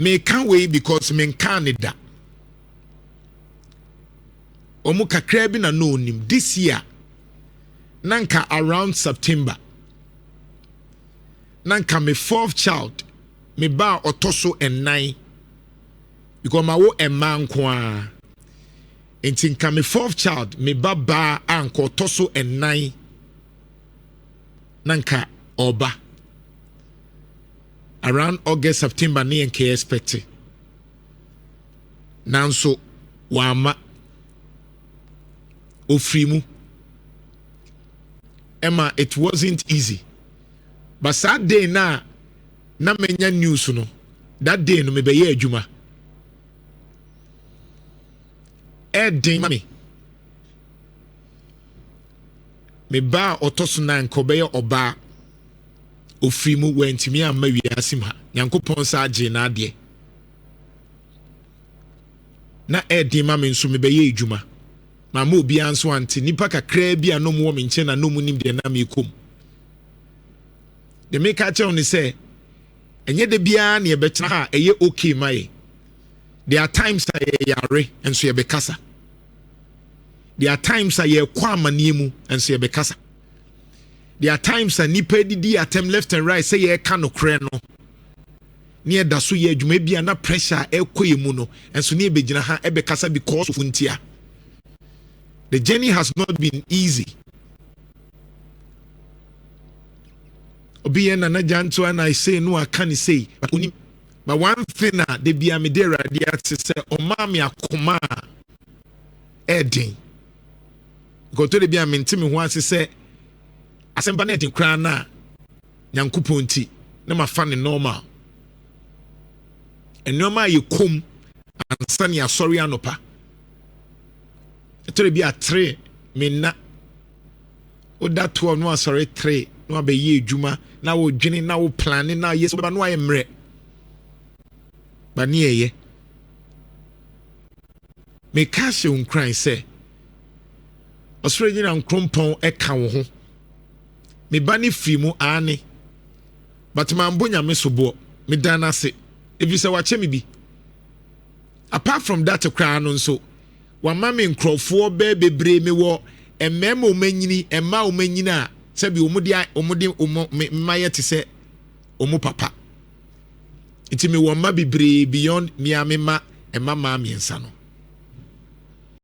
me can't wait because me can't da. Omu kakra bi na no nim this year. Nanka around September. Nanka me fourth child. Me ba otoso and 9. Because my wo man kwa. Nka me fourth child. Me ba anko otoso and 9. Nanka oba. Around August, September, ni enke expect. Nanso wama ofrimu. Emma, it wasn't easy. But that day na menya news no. That day no me be ye adwuma. Edin mami. Me ba otoso na nko be ye oba ofrimu wentimi amma wiasim ha. Nyankopon sa age na ade. Na edin mami nso me be ye adwuma. Mama obi anso anti nipa kakra bi anom wo me nche na no munim de na me kom. De me ka che oni say enye de bia na ye betena ha eye okay mai. There are times I yare enso ye bekasa. There are times I ye kwa amanie mu enso ye bekasa. There are times I nipa didi atem left and right say ye ka no kre no. Ne da so ye adwuma bia na pressure ekoye mu no enso ne be gina ha e bekasa because of ntia. The journey has not been easy. Obi na Jantuah and I say no I can't say but one thing that they be amidera dia to say o mami akoma edin. Go to the be amintimi ho ase say asempa na edin kra na Nyankopon ti na ma fa ne normal. And normal ye kom ansa ne asori anopa. To be a 3 minna o that 12 no sorry 3 no be ye adwuma na wo dwene na wo planning na yes ba no ayemre ba ne ye me ka se unkran se osoro nyina nkrompon e ka wo ho me ba ne fi mu ane but man bonya me sobo me dan ase if you say wa che me bi apart from that kra no so wama me nkrofo be bebre me wo emmema omanyini emma omanyina sabi omode maye te se omu papa iti me wo ma bebre beyond me amema emma ma miensa no